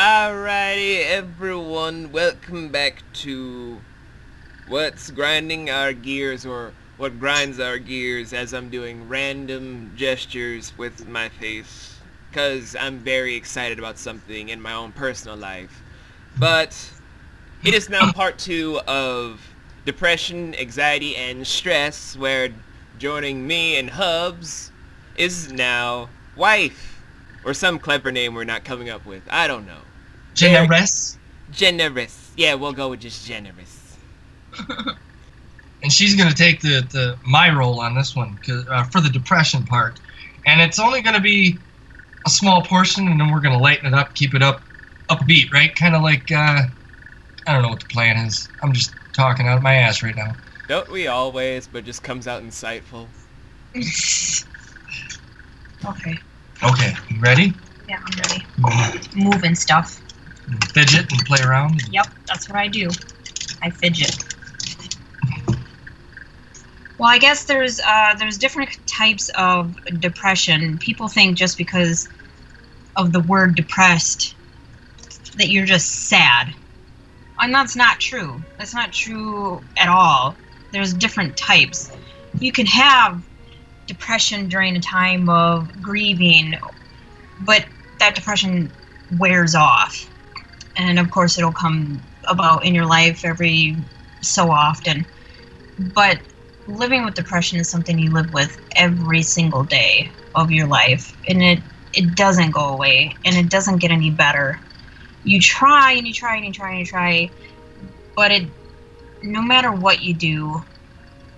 Alrighty, everyone, welcome back to what's grinding our gears, or what grinds our gears, as I'm doing random gestures with my face, because I'm very excited about something in my own personal life. But it is now part two of depression, anxiety, and stress, where joining me and Hubs is now wife, or some clever name we're not coming up with. I don't know. Very Jennerous, generous. Yeah, we'll go with just generous. and she's going to take the my role on this one for the depression part, and it's only going to be a small portion, and then we're going to lighten it up, keep it upbeat, right? Kind of like I don't know what the plan is. I'm just talking out of my ass right now. Don't we always, but just comes out insightful. Okay. Okay, you ready? Yeah, I'm ready. Moving stuff. Fidget and play around. Yep, that's what I do. I fidget. Well, I guess there's different types of depression. People think just because of the word depressed that you're just sad. And that's not true. That's not true at all. There's different types. You can have depression during a time of grieving, but that depression wears off. And of course it'll come about in your life every so often. But living with depression is something you live with every single day of your life. And it doesn't go away, and it doesn't get any better. You try and you try and you try and you try, but no matter what you do,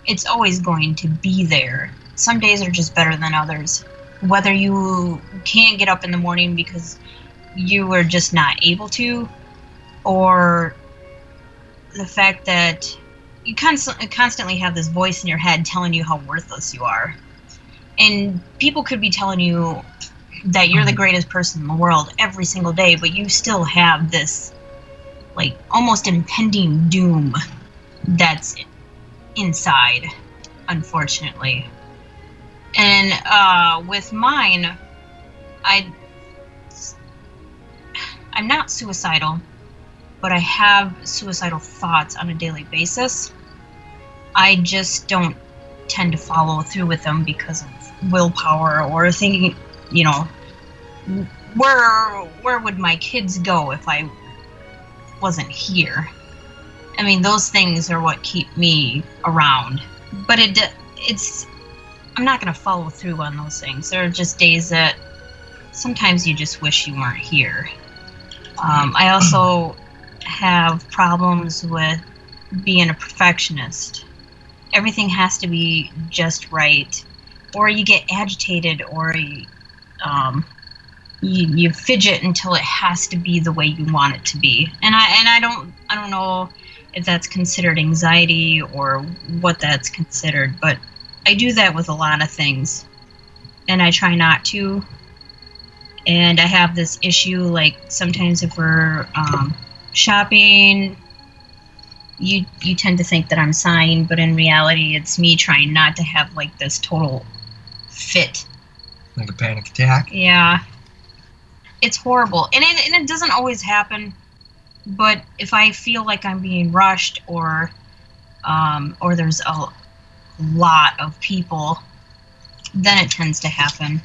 it's always going to be there. Some days are just better than others. Whether you can't get up in the morning because you were just not able to, or the fact that you constantly have this voice in your head telling you how worthless you are. And people could be telling you that you're the greatest person in the world every single day, but you still have this, like, almost impending doom that's inside, unfortunately. And with mine, I'm not suicidal, but I have suicidal thoughts on a daily basis. I just don't tend to follow through with them because of willpower, or thinking, where would my kids go if I wasn't here? I mean, those things are what keep me around. But I'm not going to follow through on those things. There are just days that sometimes you just wish you weren't here. I also have problems with being a perfectionist. Everything has to be just right, or you get agitated, or you fidget until it has to be the way you want it to be. And I don't know if that's considered anxiety or what that's considered, but I do that with a lot of things, and I try not to. And I have this issue, like, sometimes if we're shopping, you tend to think that I'm sighing, but in reality it's me trying not to have, like, this total fit. Like a panic attack? Yeah. It's horrible. And it doesn't always happen, but if I feel like I'm being rushed, or there's a lot of people, then it tends to happen.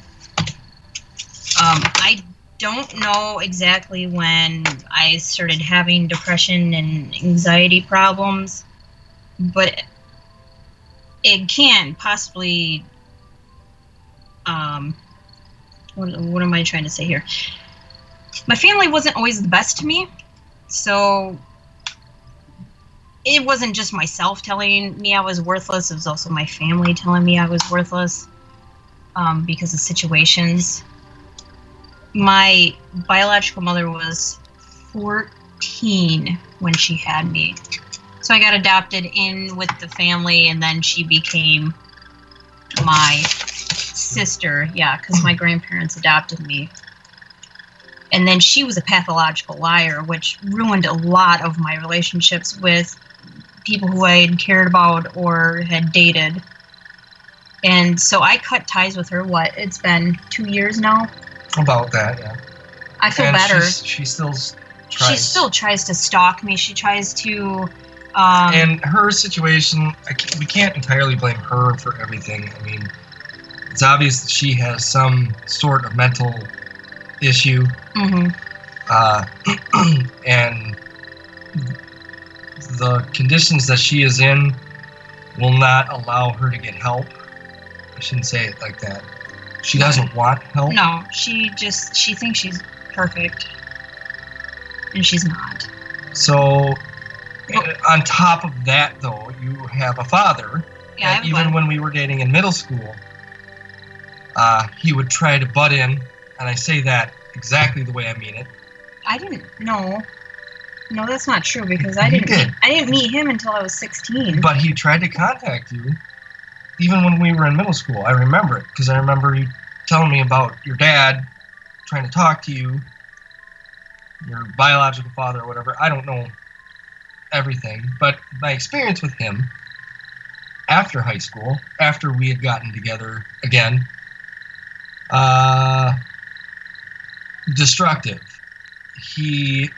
I don't know exactly when I started having depression and anxiety problems, but it can possibly, what am I trying to say here? My family wasn't always the best to me, so it wasn't just myself telling me I was worthless, it was also my family telling me I was worthless, because of situations. My biological mother was 14 when she had me. So I got adopted in with the family, and then she became my sister, yeah, because my grandparents adopted me. And then she was a pathological liar, which ruined a lot of my relationships with people who I had cared about or had dated. And so I cut ties with her, it's been 2 years now? About that, yeah. I feel and better. She still tries. She still tries to stalk me. She tries to. And her situation, we can't entirely blame her for everything. I mean, it's obvious that she has some sort of mental issue. Mm-hmm. And the conditions that she is in will not allow her to get help. I shouldn't say it like that. She doesn't want help. No, she thinks she's perfect. And she's not. So, on top of that, though, you have a father. Yeah, and even when we were dating in middle school, he would try to butt in, and I say that exactly the way I mean it. I didn't know. No, that's not true because I didn't meet him until I was 16. But he tried to contact you, even when we were in middle school. I remember it because I remember you telling me about your dad trying to talk to you, your biological father or whatever. I don't know everything, but my experience with him after high school, after we had gotten together again, destructive. He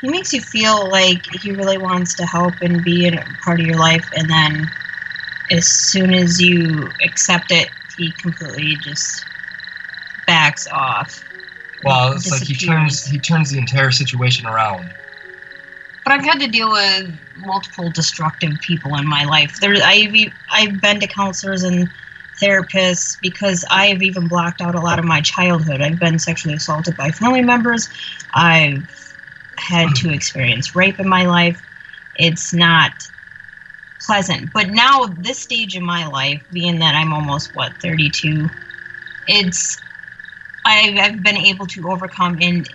makes you feel like he really wants to help and be a part of your life, and then as soon as you accept it, he completely just backs off. Well, it's like he turns the entire situation around. But I've had to deal with multiple destructive people in my life. I've been to counselors and therapists because I've even blocked out a lot of my childhood. I've been sexually assaulted by family members. I've had to experience rape in my life. It's not pleasant. But now, this stage in my life, being that I'm almost, 32, I've been able to overcome and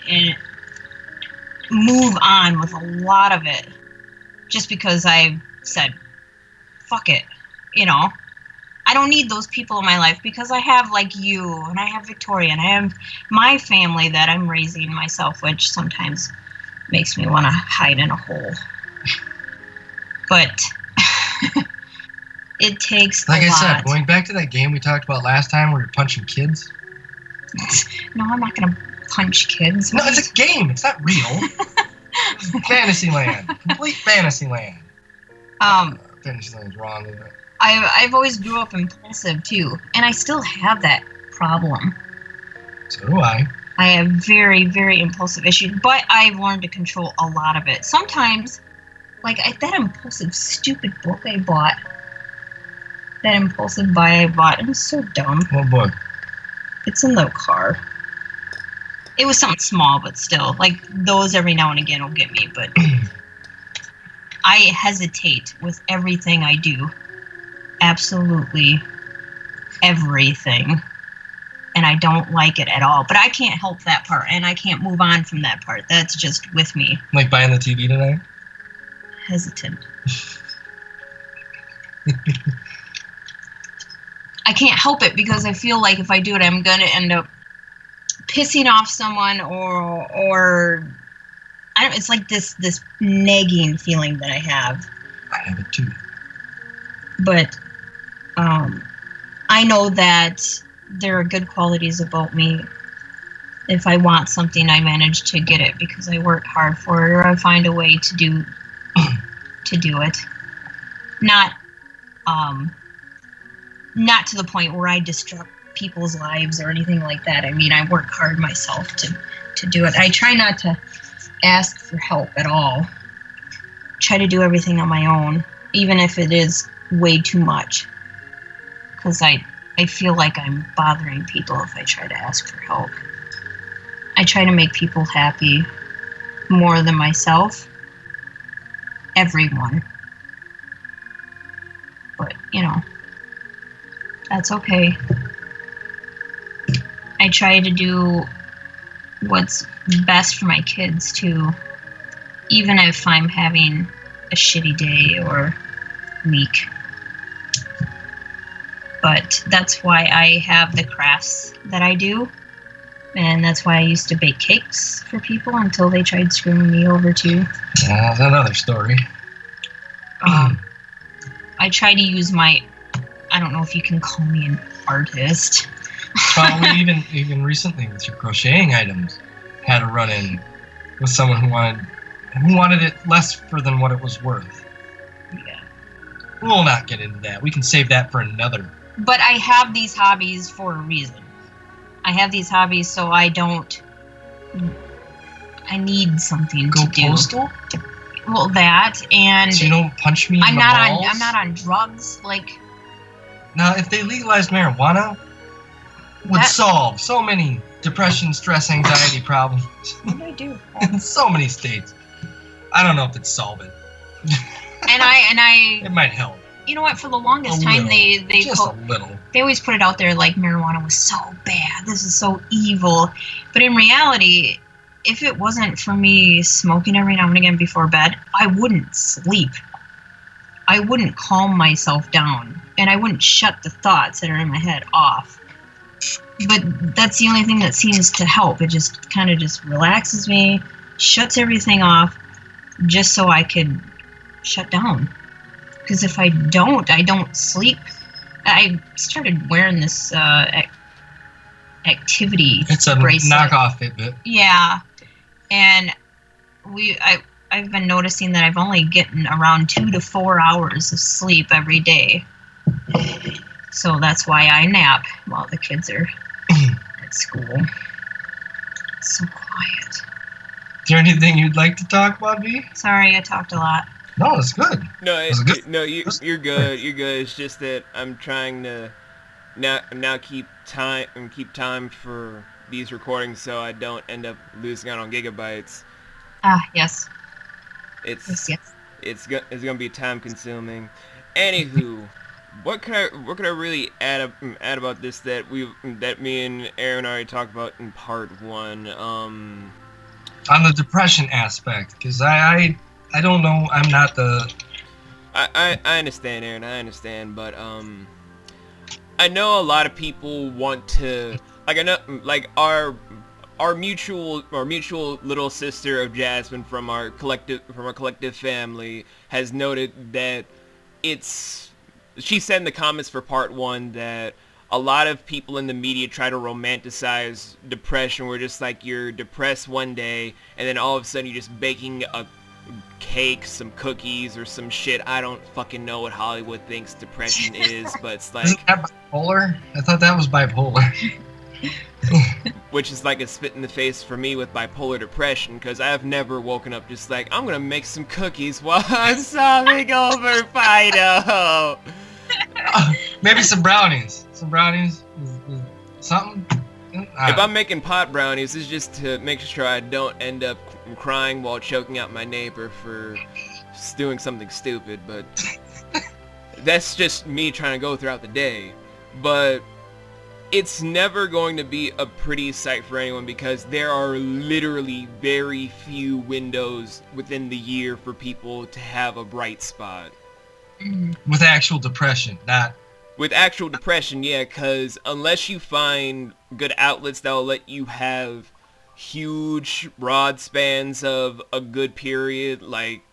move on with a lot of it just because I said, fuck it, I don't need those people in my life because I have like you and I have Victoria and I have my family that I'm raising myself, which sometimes makes me want to hide in a hole. But it takes like a I lot. said, going back to that game we talked about last time where you're punching kids. No, I'm not going to punch kids. No, it's a game. It's not real. Fantasyland. Complete Fantasyland. Fantasyland's wrong, isn't it? I've always grew up impulsive too, and I still have that problem. So do I. I have very, very impulsive issues, but I've learned to control a lot of it. Sometimes, like that impulsive, stupid book I bought. That impulsive buy I bought. It was so dumb. What book? It's in the car. It was something small, but still. Like, those every now and again will get me, but I hesitate with everything I do. Absolutely everything. And I don't like it at all. But I can't help that part, and I can't move on from that part. That's just with me. Like buying the TV tonight? Hesitant. I can't help it because I feel like if I do it, I'm going to end up pissing off someone or I don't. It's like this nagging feeling that I have. I have it too. But I know that there are good qualities about me. If I want something, I manage to get it because I work hard for it, or I find a way to do it. Not to the point where I destruct people's lives or anything like that. I mean, I work hard myself to do it. I try not to ask for help at all. Try to do everything on my own, even if it is way too much. Because I feel like I'm bothering people if I try to ask for help. I try to make people happy more than myself. Everyone. But, that's okay. I try to do what's best for my kids, too. Even if I'm having a shitty day or week. But that's why I have the crafts that I do. And that's why I used to bake cakes for people until they tried screwing me over, too. Yeah, that's another story. I try to use I don't know if you can call me an artist, Well, we even recently with your crocheting items had a run-in with someone who wanted it less for than what it was worth. Yeah. We'll not get into that. We can save that for another. But I have these hobbies for a reason. I have these hobbies so I don't. I need something Go to do. postal? Well, that and So you don't punch me in I'm the not balls? on. I'm not on drugs. Like Now, if they legalized marijuana, would That- solve so many depression, stress, anxiety problems what do I do? in so many states. I don't know if it'd solve it. And I. It might help. You know what? For the longest A time, little. they Just a little. they always put it out there like marijuana was so bad. This is so evil. But in reality, if it wasn't for me smoking every now and again before bed, I wouldn't sleep. I wouldn't calm myself down, and I wouldn't shut the thoughts that are in my head off. But that's the only thing that seems to help. It just kind of just relaxes me, shuts everything off, just so I could shut down. Because if I don't sleep. I started wearing this activity It's a bracelet. knockoff Fitbit. Yeah, and I've been noticing that I've only gotten around 2 to 4 hours of sleep every day. So that's why I nap while the kids are at school. It's so quiet. Is there anything you'd like to talk about, V? Sorry, I talked a lot. No, it's good. No, Was it good? no, you're good. You're good. It's just that I'm trying to now keep time for these recordings so I don't end up losing out on gigabytes. Yes. It's Yes. it's gonna be time consuming. Anywho, what could I really add about this that me and Aaron already talked about in part 1? On the depression aspect, because I don't know. I'm not the. I understand, Aaron. I understand, but I know a lot of people want to I know like our mutual little sister of Jasmine from our collective family has noted that she said in the comments for part 1 that a lot of people in the media try to romanticize depression. We're just like, you're depressed one day and then all of a sudden you're just baking a cake, some cookies, or some shit. I don't fucking know what Hollywood thinks depression is, but it's like... Isn't that bipolar? I thought that was bipolar. Which is like a spit in the face for me with bipolar depression, because I have never woken up just like, I'm gonna make some cookies while I'm sobbing over Fido. Maybe some brownies. Some brownies? Something? If I'm making pot brownies, it's just to make sure I don't end up crying while choking out my neighbor for doing something stupid, but that's just me trying to go throughout the day. But it's never going to be a pretty sight for anyone, because there are literally very few windows within the year for people to have a bright spot. With actual depression, not... With actual depression, yeah, because unless you find good outlets that will let you have huge broad spans of a good period, like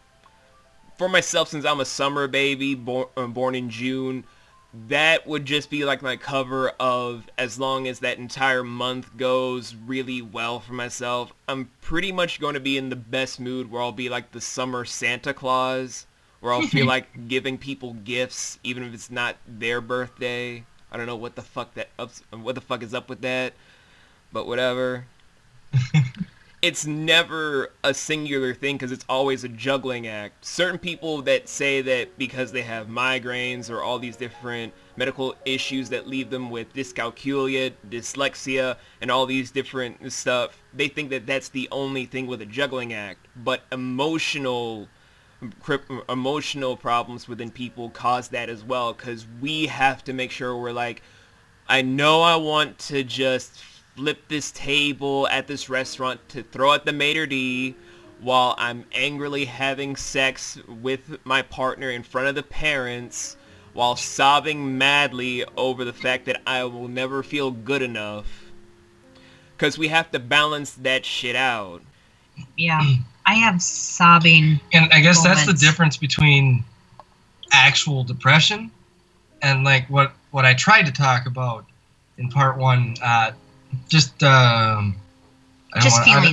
for myself, since I'm a summer baby born in June, that would just be like my cover of, as long as that entire month goes really well for myself, I'm pretty much going to be in the best mood where I'll be like the summer Santa Claus, where I'll feel like giving people gifts even if it's not their birthday. I don't know what the fuck is up with that, but whatever. It's never a singular thing, because it's always a juggling act. Certain people that say that because they have migraines or all these different medical issues that leave them with dyscalculia, dyslexia, and all these different stuff, they think that that's the only thing with a juggling act. But emotional problems within people cause that as well, because we have to make sure we're like, I know I want to just flip this table at this restaurant to throw at the maitre d' while I'm angrily having sex with my partner in front of the parents while sobbing madly over the fact that I will never feel good enough. Because we have to balance that shit out. Yeah, I have sobbing. And I guess that's the moments. difference between actual depression and like what I tried to talk about in part one. Just Feeling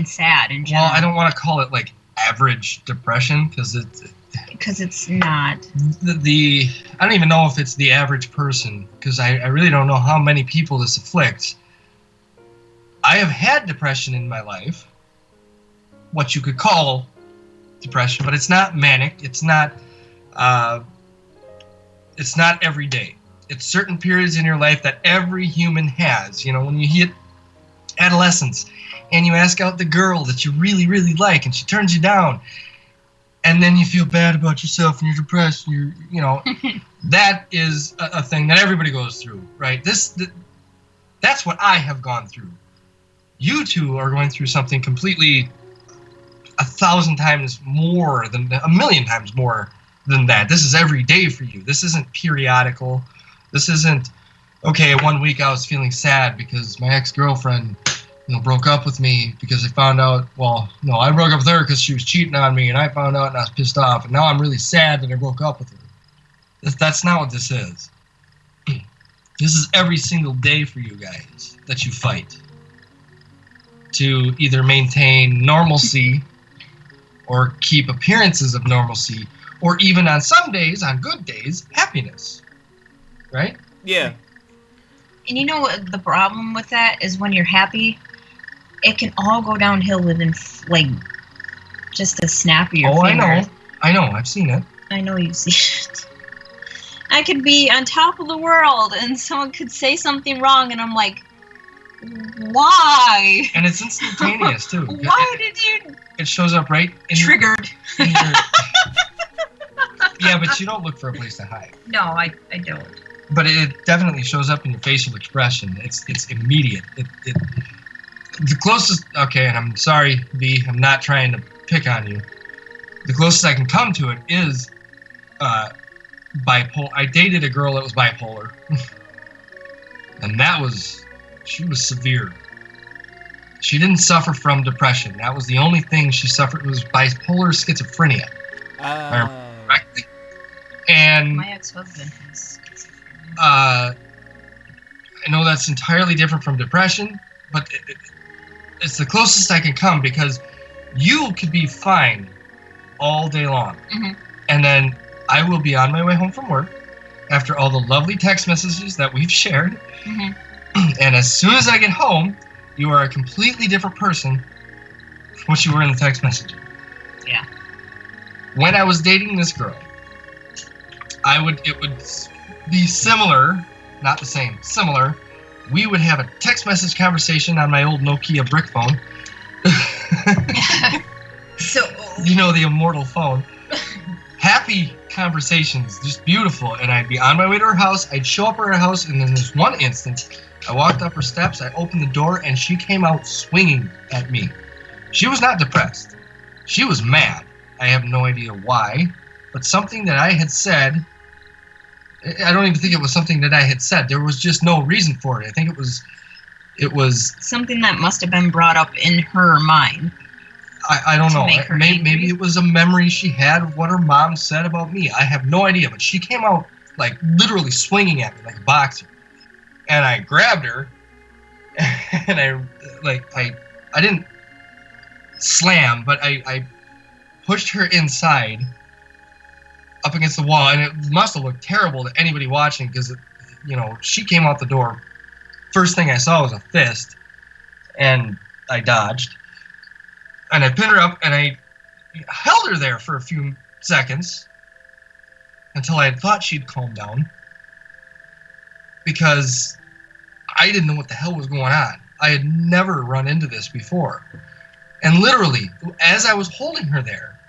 sad in general. Well, I don't want to call it like average depression because it's not. I don't even know if it's the average person because I really don't know how many people this afflicts. I have had depression in my life, what you could call depression, but it's not manic. It's not every day. It's certain periods in your life that every human has. You know, when you hit adolescence and you ask out the girl that you really, really like and she turns you down, and then you feel bad about yourself and you're depressed. And you know, that is a thing that everybody goes through, right? That's what I have gone through. You two are going through something completely 1,000 times more than 1,000,000 times more than that. This is every day for you. This isn't periodical. This isn't, okay, 1 week I was feeling sad because my ex-girlfriend, broke up with me because I found out, I broke up with her because she was cheating on me and I found out and I was pissed off and now I'm really sad that I broke up with her. That's not what this is. This is every single day for you guys that you fight to either maintain normalcy or keep appearances of normalcy, or even on some days, on good days, happiness. Right? Yeah. And you know what the problem with that is? When you're happy, it can all go downhill within just a snap of your fingers. I know. I've seen it. I know you've seen it. I could be on top of the world and someone could say something wrong and I'm like, why? And it's instantaneous too. Why did you? It shows up right in Triggered. Yeah, but you don't look for a place to hide. No, I don't. But it definitely shows up in your facial expression. It's immediate. The closest, okay, and I'm sorry, B, I'm not trying to pick on you. The closest I can come to it is bipolar. I dated a girl that was bipolar. And she was severe. She didn't suffer from depression. That was the only thing she suffered was bipolar schizophrenia. Correctly. And my ex-husband has schizophrenia. I know that's entirely different from depression, but it's the closest I can come because you could be fine all day long. Mm-hmm. And then I will be on my way home from work after all the lovely text messages that we've shared. Mm-hmm. And as soon as I get home, you are a completely different person from what you were in the text message. Yeah. When I was dating this girl, it would be similar, not the same, similar. We would have a text message conversation on my old Nokia brick phone. So the immortal phone. Happy conversations, just beautiful. And I'd be on my way to her house. I'd show up at her house, and then there's one instance, I walked up her steps, I opened the door, and she came out swinging at me. She was not depressed. She was mad. I have no idea why, but something that I had said, I don't even think it was something that I had said. There was just no reason for it. I think it was something that must have been brought up in her mind. I don't know. Maybe it was a memory she had of what her mom said about me. I have no idea, but she came out literally swinging at me like a boxer. And I grabbed her, and I didn't slam, but I pushed her inside up against the wall, and it must have looked terrible to anybody watching because, she came out the door. First thing I saw was a fist, and I dodged. And I pinned her up, and I held her there for a few seconds until I thought she'd calm down because I didn't know what the hell was going on. I had never run into this before. And literally, as I was holding her there,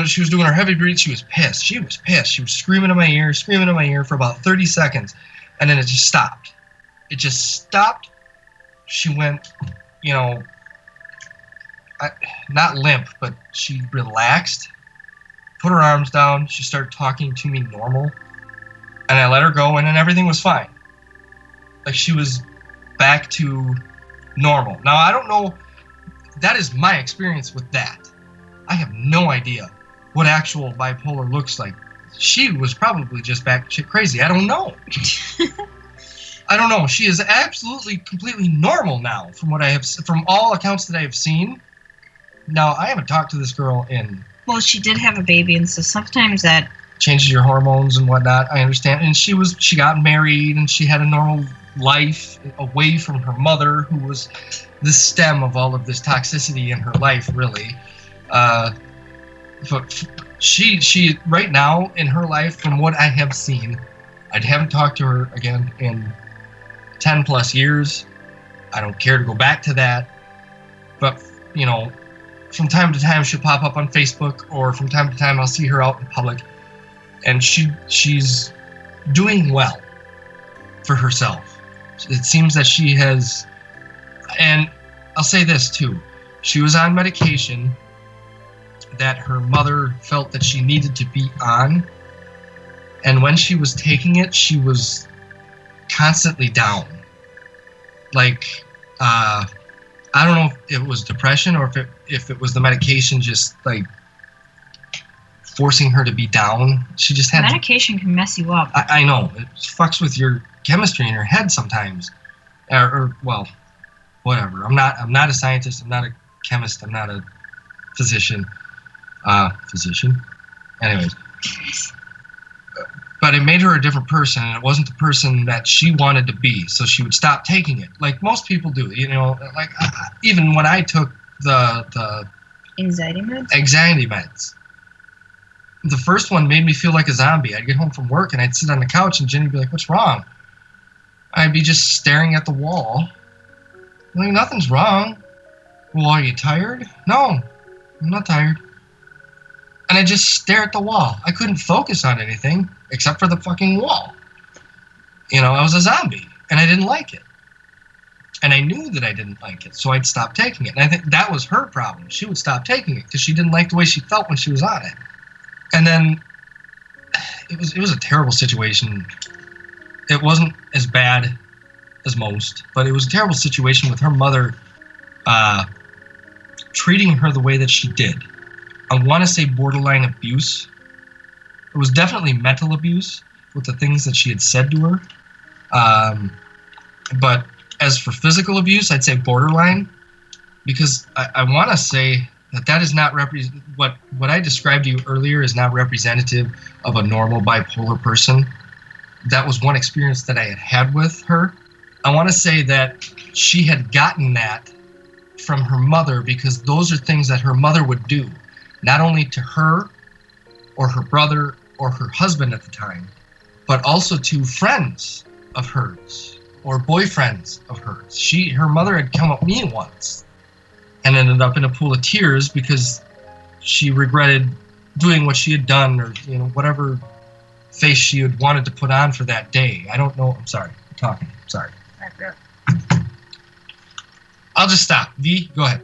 she was doing her heavy breaths. She was pissed. She was screaming in my ear for about 30 seconds. And then it just stopped. It just stopped. She went, not limp, but she relaxed, put her arms down. She started talking to me normal. And I let her go, and then everything was fine. She was back to normal. Now, I don't know. That is my experience with that. I have no idea what actual bipolar looks like. She was probably just back crazy. I don't know. I don't know. She is absolutely, completely normal now, from all accounts that I have seen. Now, I haven't talked to this girl in... Well, she did have a baby, and so sometimes that... changes your hormones and whatnot, I understand. And she got married, and she had a normal life away from her mother, who was the stem of all of this toxicity in her life, really. But she right now in her life, from what I have seen, I haven't talked to her again in 10 plus years. I don't care to go back to that. But, you know, from time to time she'll pop up on Facebook, or from time to time I'll see her out in public, and she's doing well for herself. It seems that she has, and I'll say this too, she was on medication that her mother felt that she needed to be on, and when she was taking it, she was constantly down. Like, I don't know if it was depression or if it was the medication just like forcing her to be down. She just had medication can mess you up. I know, it fucks with your chemistry in your head sometimes, or well, whatever. I'm not a scientist. I'm not a chemist. I'm not a physician. Anyways, but it made her a different person, and it wasn't the person that she wanted to be. So she would stop taking it, like most people do. You know, like even when I took the anxiety meds. The first one made me feel like a zombie. I'd get home from work and I'd sit on the couch, and Jenny'd be like, "What's wrong?" I'd be just staring at the wall. I'm like, "Nothing's wrong." "Well, are you tired?" "No, I'm not tired." And I just stare at the wall. I couldn't focus on anything except for the fucking wall. You know, I was a zombie, and I didn't like it. And I knew that I didn't like it, so I'd stop taking it. And I think that was her problem. She would stop taking it because she didn't like the way she felt when she was on it. And then it was a terrible situation. It wasn't as bad as most, but it was a terrible situation with her mother treating her the way that she did. I want to say borderline abuse. It was definitely mental abuse with the things that she had said to her. But as for physical abuse, I'd say borderline, because I want to say that is not what I described to you earlier is not representative of a normal bipolar person. That was one experience that I had with her. I want to say that she had gotten that from her mother, because those are things that her mother would do, not only to her or her brother or her husband at the time, but also to friends of hers or boyfriends of hers. Her mother had come up to me once and ended up in a pool of tears because she regretted doing what she had done, or, you know, whatever face she had wanted to put on for that day. I don't know. I'm sorry. I'm talking. I'm sorry. I'll just stop. V, go ahead.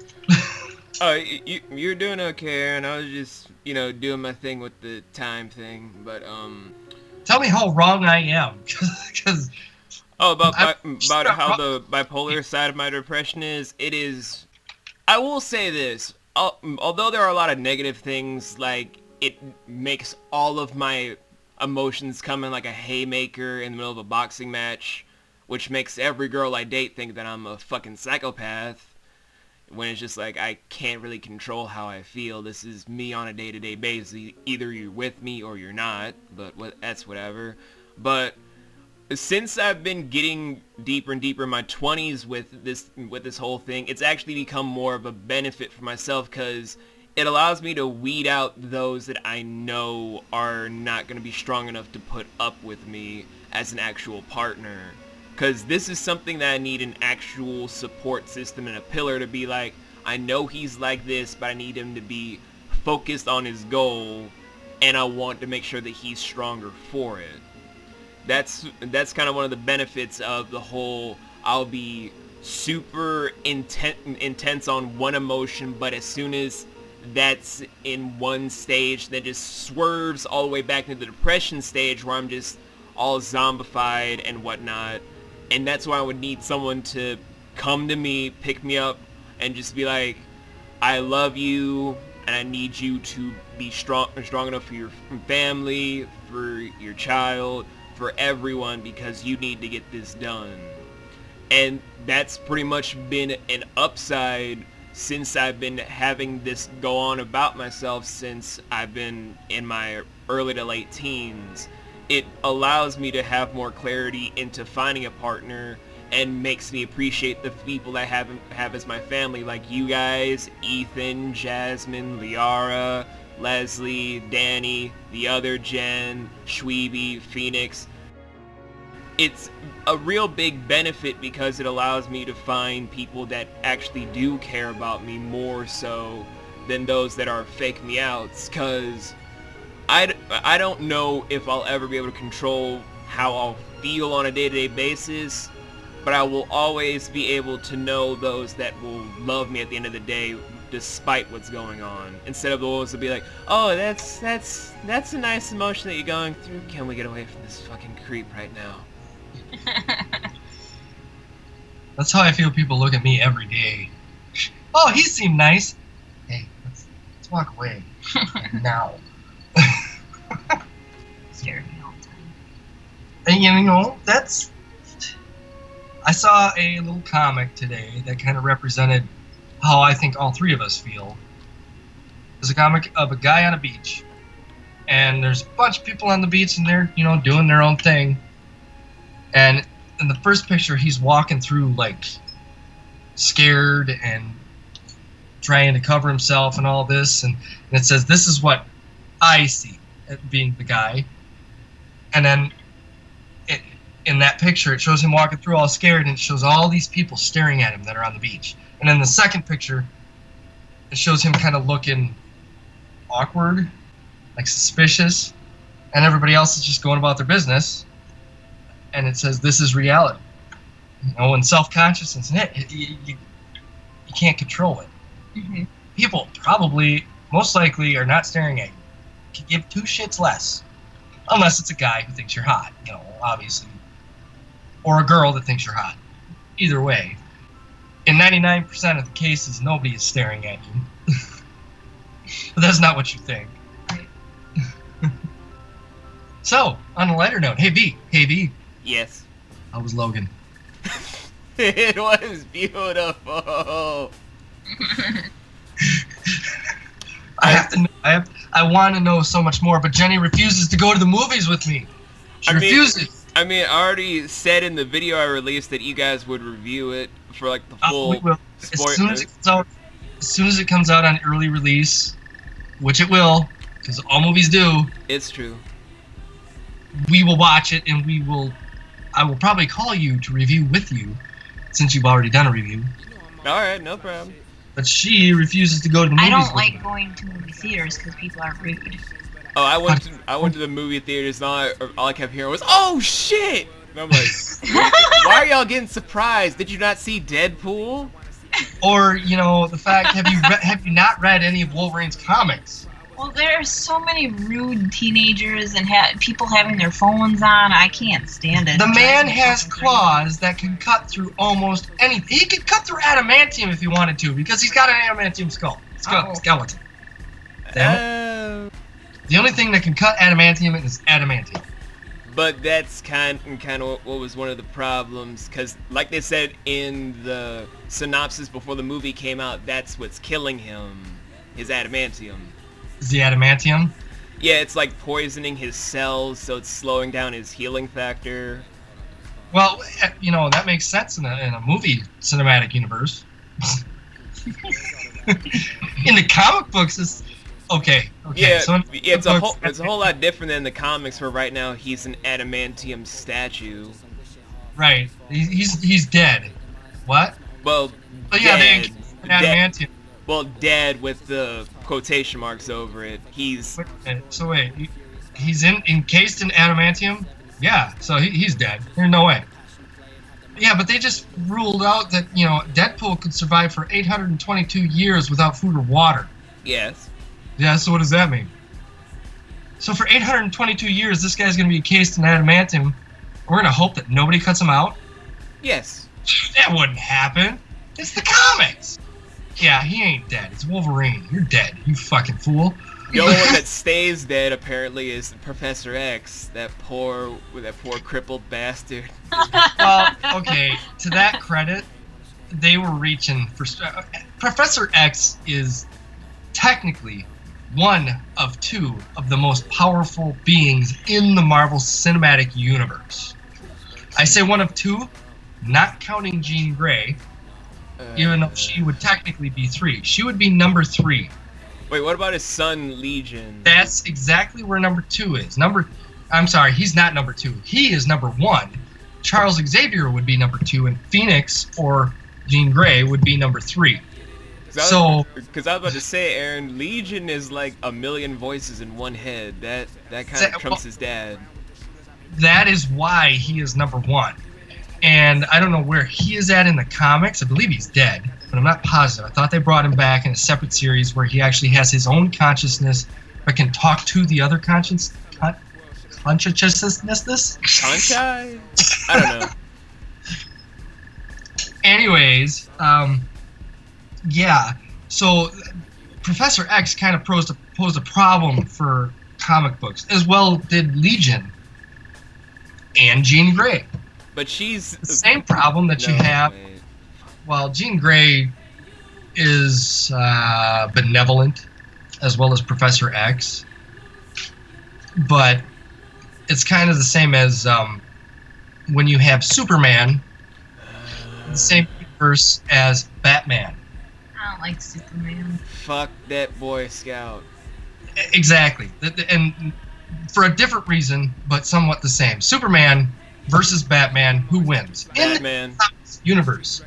You're doing okay, and I was just, you know, doing my thing with the time thing, but Tell me how wrong I am, because about how the bipolar side of my depression is. It is. I will say this. Although there are a lot of negative things, like it makes all of my emotions come in like a haymaker in the middle of a boxing match, which makes every girl I date think that I'm a fucking psychopath, when it's just like, I can't really control how I feel. This is me on a day-to-day basis. Either you're with me or you're not, but that's whatever. But since I've been getting deeper and deeper in my 20s with this whole thing, it's actually become more of a benefit for myself, because it allows me to weed out those that I know are not going to be strong enough to put up with me as an actual partner. Because this is something that I need an actual support system and a pillar to be like, I know he's like this, but I need him to be focused on his goal, and I want to make sure that he's stronger for it. That's kind of one of the benefits of the whole, I'll be super intense on one emotion, but as soon as that's in one stage, that just swerves all the way back into the depression stage, where I'm just all zombified and whatnot. And that's why I would need someone to come to me, pick me up, and just be like, I love you, and I need you to be strong enough for your family, for your child, for everyone because you need to get this done. And that's pretty much been an upside since I've been having this go on about myself since I've been in my early to late teens. It allows me to have more clarity into finding a partner and makes me appreciate the people I have as my family, like you guys, Ethan, Jasmine, Liara, Leslie, Danny, the other Jen, Schweeby, Phoenix. It's a real big benefit because it allows me to find people that actually do care about me more so than those that are fake me outs, because I don't know if I'll ever be able to control how I'll feel on a day-to-day basis, but I will always be able to know those that will love me at the end of the day despite what's going on, instead of those that be like, oh, that's a nice emotion that you're going through, can we get away from this fucking creep right now? That's how I feel people look at me every day. Oh, he seemed nice. Hey, let's walk away. Now. Stare at me all the time. And you know, that's... I saw a little comic today that kind of represented how I think all three of us feel. There's a comic of a guy on a beach. And there's a bunch of people on the beach and they're, you know, doing their own thing. And in the first picture, he's walking through, like, scared and trying to cover himself and all this. And it says, this is what I see, being the guy. And then in that picture, it shows him walking through all scared, and it shows all these people staring at him that are on the beach. And in the second picture, it shows him kind of looking awkward, like suspicious, and everybody else is just going about their business. And it says, this is reality. You know, and self-consciousness, you can't control it. Mm-hmm. People probably, most likely, are not staring at you. Can give two shits less. Unless it's a guy who thinks you're hot, you know, obviously. Or a girl that thinks you're hot. Either way. In 99% of the cases, nobody is staring at you. But that's not what you think. Right. So, on a lighter note, hey V. Yes. How was Logan? It was beautiful. I want to know so much more, but Jenny refuses to go to the movies with me. She refuses. I already said in the video I released that you guys would review it for like the full. We will. As soon as it comes out on early release, which it will, because all movies do. It's true. We will watch it, and I will probably call you to review with you, since you've already done a review. All right, no problem. But she refuses to go to the movies. I don't like going to movie theaters because people are rude. Oh, I went to the movie theaters, and all I kept hearing was, "Oh shit!" And I'm like, "Why are y'all getting surprised? Did you not see Deadpool?" Or, you know, the fact, have you not read any of Wolverine's comics? Well, there are so many rude teenagers and people having their phones on. I can't stand it. The man has claws that can cut through almost anything. He could cut through adamantium if he wanted to, because he's got an adamantium skeleton. Damn it. The only thing that can cut adamantium is adamantium. But that's kind of what was one of the problems, because like they said in the synopsis before the movie came out, that's what's killing him, his adamantium. Is the adamantium? Yeah, it's like poisoning his cells, so it's slowing down his healing factor. Well, you know, that makes sense in a movie cinematic universe. In the comic books, it's... Okay. Yeah, so it's a whole lot different than the comics, where right now he's an adamantium statue. Right. He's dead. What? Well, but yeah, they adamantium. Well, dead with the quotation marks over it. He's... Wait, he's encased in adamantium? Yeah, so he's dead. There's no way. Yeah, but they just ruled out that, you know, Deadpool could survive for 822 years without food or water. Yes. Yeah, so what does that mean? So for 822 years, this guy's going to be encased in adamantium. We're going to hope that nobody cuts him out? Yes. That wouldn't happen. It's the comics. Yeah, he ain't dead. It's Wolverine. You're dead, you fucking fool. The only one that stays dead apparently is Professor X, that poor crippled bastard. Well, okay, to that credit, they were reaching for... Professor X is technically one of two of the most powerful beings in the Marvel Cinematic Universe. I say one of two, not counting Jean Grey, even though she would technically be three. She would be number 3. Wait, what about his son Legion? That's exactly where number 2 is. I'm sorry, he's not number 2. He is number 1. Charles Xavier would be number 2, and Phoenix or Jean Grey would be number 3. Because I was about to say, Aaron, Legion is like a million voices in one head. That kind of trumps his dad. That is why he is number 1. And I don't know where he is at in the comics. I believe he's dead, but I'm not positive. I thought they brought him back in a separate series where he actually has his own consciousness but can talk to the other consciousness. Conchai? I don't know. Anyways, yeah. So Professor X kind of posed a problem for comic books, as well did Legion and Jean Grey. But she's the same problem that you have. Wait. Well, Jean Grey is benevolent, as well as Professor X. But it's kind of the same as when you have Superman, the same universe as Batman. I don't like Superman. Fuck that Boy Scout. Exactly. And for a different reason, but somewhat the same. Superman versus Batman, who wins? Batman. In the universe.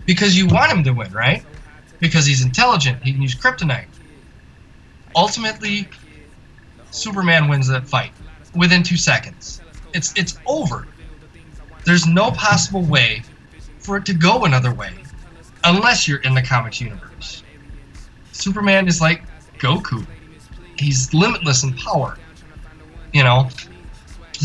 Because you want him to win, right? Because he's intelligent. He can use kryptonite. Ultimately, Superman wins that fight within 2 seconds. It's over. There's no possible way for it to go another way unless you're in the comics universe. Superman is like Goku. He's limitless in power. You know?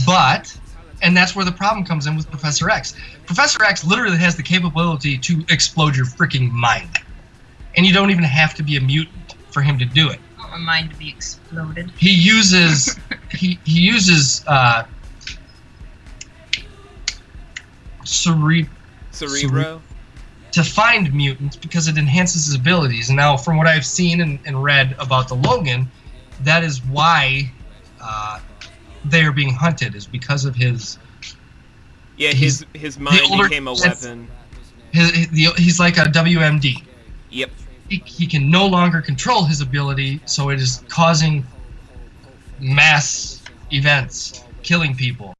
But, and that's where the problem comes in with Professor X. Professor X literally has the capability to explode your freaking mind. And you don't even have to be a mutant for him to do it. I want my mind to be exploded. He uses he uses Cerebro to find mutants because it enhances his abilities. And now, from what I've seen and read about the Logan, that is why they are being hunted, is because of his. Yeah, his mind became a weapon. He's like a WMD. Yep. He can no longer control his ability, so it is causing mass events, killing people.